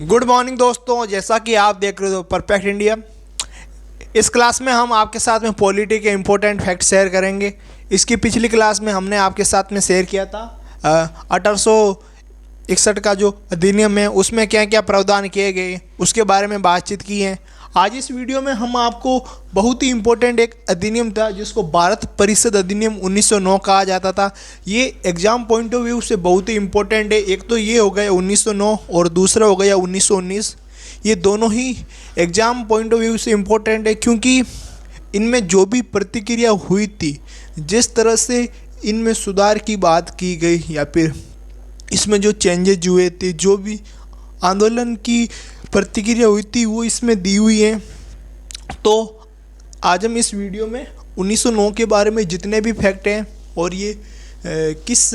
Good morning दोस्तों, जैसा कि आप देख रहे हो परफेक्ट इंडिया। इस क्लास में हम आपके साथ में पॉलिटी के इम्पोर्टेंट फैक्ट शेयर करेंगे। इसकी पिछली क्लास में हमने आपके साथ में शेयर किया था 1861 का जो अधिनियम है उसमें क्या क्या प्रावधान किए गए उसके बारे में बातचीत की है। आज इस वीडियो में हम आपको बहुत ही इम्पोर्टेंट एक अधिनियम था जिसको भारत परिषद अधिनियम 1909 कहा जाता था। ये एग्जाम पॉइंट ऑफ व्यू से बहुत ही इम्पोर्टेंट है। एक तो ये हो गया 1909 और दूसरा हो गया 1919। ये दोनों ही एग्ज़ाम पॉइंट ऑफ व्यू से इम्पोर्टेंट है क्योंकि इनमें जो भी प्रतिक्रिया हुई थी, जिस तरह से इनमें सुधार की बात की गई या फिर इसमें जो चेंजेज हुए थे, जो भी आंदोलन की प्रतिक्रिया हुई थी वो इसमें दी हुई है। तो आज हम इस वीडियो में 1909 के बारे में जितने भी फैक्ट हैं और ये किस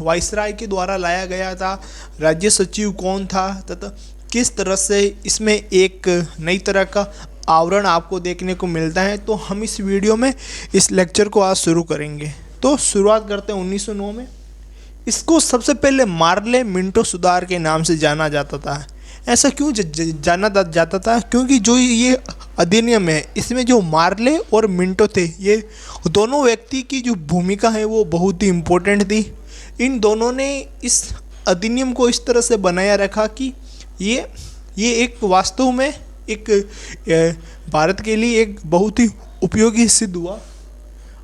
वाइसराय के द्वारा लाया गया था, राज्य सचिव कौन था तथा किस तरह से इसमें एक नई तरह का आवरण आपको देखने को मिलता है, तो हम इस वीडियो में इस लेक्चर को आज शुरू करेंगे। तो शुरुआत करते हैं 1909 में। इसको सबसे पहले मार्ले मिंटो सुधार के नाम से जाना जाता था। ऐसा क्यों जाना जाता था? क्योंकि जो ये अधिनियम है इसमें जो मार्ले और मिंटो थे, ये दोनों व्यक्ति की जो भूमिका है वो बहुत ही इम्पोर्टेंट थी। इन दोनों ने इस अधिनियम को इस तरह से बनाया रखा कि ये एक वास्तव में एक भारत के लिए एक बहुत ही उपयोगी सिद्ध हुआ।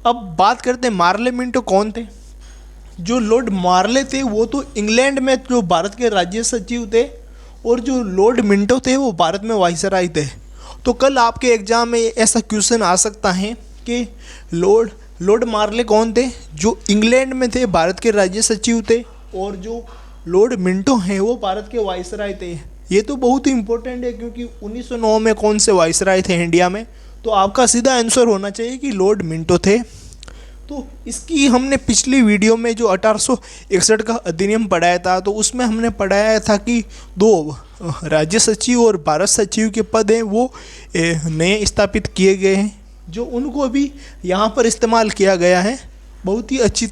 अब बात करते हैं मार्ले मिंटो कौन थे। जो लॉर्ड मार्ले थे वो तो इंग्लैंड में जो भारत के राज्य सचिव थे और जो लॉर्ड मिंटो थे वो भारत में वाइसराय थे। तो कल आपके एग्जाम में ऐसा क्वेश्चन आ सकता है कि लॉर्ड मार्ले कौन थे, जो इंग्लैंड में थे, भारत के राज्य सचिव थे, और जो लॉर्ड मिंटो हैं वो भारत के वाइसराय थे। ये तो बहुत ही इंपॉर्टेंट है क्योंकि 1909 में कौन से वाइसराय थे इंडिया में, तो आपका सीधा आंसर होना चाहिए कि लॉर्ड मिंटो थे। तो इसकी हमने पिछली वीडियो में जो 1861 का अधिनियम पढ़ाया था, तो उसमें हमने पढ़ाया था कि दो राज्य सचिव और भारत सचिव के पद हैं वो नए स्थापित किए गए हैं, जो उनको भी यहाँ पर इस्तेमाल किया गया है बहुत ही अच्छी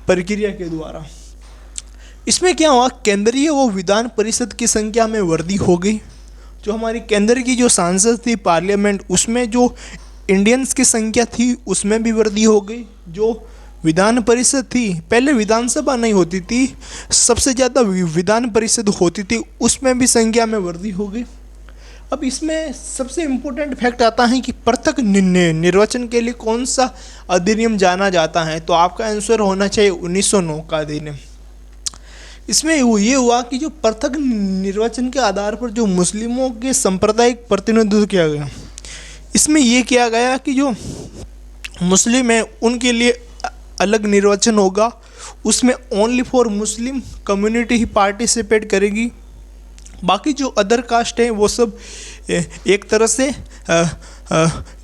प्रक्रिया के द्वारा। इसमें क्या हुआ, केंद्रीय व विधान परिषद की संख्या में वृद्धि हो गई। जो हमारी केंद्र की जो सांसद थी पार्लियामेंट, उसमें जो इंडियंस की संख्या थी उसमें भी वृद्धि हो गई। जो विधान परिषद थी, पहले विधानसभा नहीं होती थी, सबसे ज़्यादा विधान परिषद होती थी, उसमें भी संख्या में वृद्धि हो गई। अब इसमें सबसे इम्पोर्टेंट फैक्ट आता है कि पृथक निर्वाचन के लिए कौन सा अधिनियम जाना जाता है, तो आपका आंसर होना चाहिए 1909 का अधिनियम। इसमें ये हुआ कि जो पृथक निर्वाचन के आधार पर जो मुस्लिमों के सांप्रदायिक प्रतिनिधित्व किया गया, इसमें ये किया गया कि जो मुस्लिम हैं उनके लिए अलग निर्वाचन होगा, उसमें only for Muslim community he participate करेगी। बाकी जो अदर कास्ट हैं वो सब एक तरह से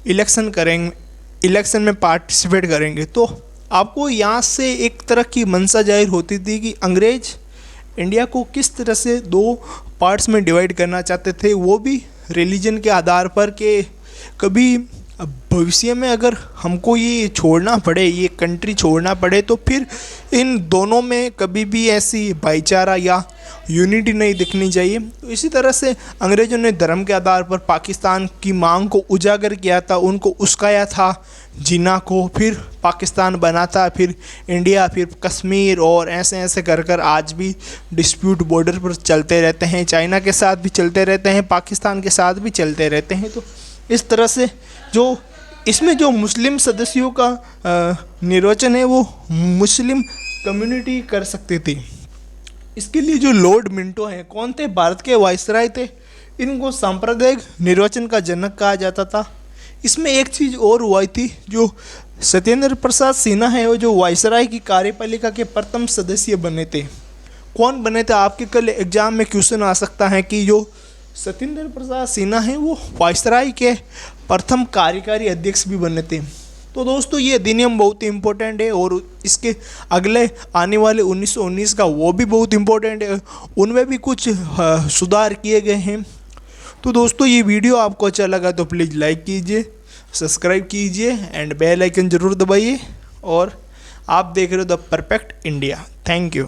इलेक्शन में पार्टिसिपेट करेंगे। तो आपको यहाँ से एक तरह की मंशा जाहिर होती थी कि अंग्रेज इंडिया को किस तरह से दो पार्ट्स में डिवाइड करना चाहते थे, वो भी रिलीजन के आधार पर, कि कभी भविष्य में अगर हमको ये छोड़ना पड़े, ये कंट्री छोड़ना पड़े, तो फिर इन दोनों में कभी भी ऐसी भाईचारा या यूनिटी नहीं दिखनी चाहिए। तो इसी तरह से अंग्रेज़ों ने धर्म के आधार पर पाकिस्तान की मांग को उजागर किया था, उनको उस्काया था जिन्ना को, फिर पाकिस्तान बना था, फिर इंडिया, फिर कश्मीर, और ऐसे ऐसे कर कर आज भी डिस्प्यूट बॉर्डर पर चलते रहते हैं। चाइना के साथ भी चलते रहते हैं, पाकिस्तान के साथ भी चलते रहते हैं। तो इस तरह से जो इसमें जो मुस्लिम सदस्यों का निर्वाचन है वो मुस्लिम कम्युनिटी कर सकती थी। इसके लिए जो लॉर्ड मिंटो हैं कौन थे, भारत के वाइसराय थे। इनको सांप्रदायिक निर्वाचन का जनक कहा जाता था। इसमें एक चीज़ और हुई थी, जो सत्येंद्र प्रसाद सिन्हा है वो जो वाइसराय की कार्यपालिका के प्रथम सदस्य बने थे। कौन बने थे, आपके कल एग्जाम में क्वेश्चन आ सकता है कि जो सत्येंद्र प्रसाद सिन्हा हैं वो वाइसराय के प्रथम कार्यकारी अध्यक्ष भी बने थे। तो दोस्तों ये अधिनियम बहुत ही इम्पोर्टेंट है और इसके अगले आने वाले 1919 का वो भी बहुत इम्पोर्टेंट है, उनमें भी कुछ सुधार किए गए हैं। तो दोस्तों ये वीडियो आपको अच्छा लगा तो प्लीज़ लाइक कीजिए, सब्सक्राइब कीजिए एंड बेल आइकन ज़रूर दबाइए। और आप देख रहे हो the perfect India. Thank you.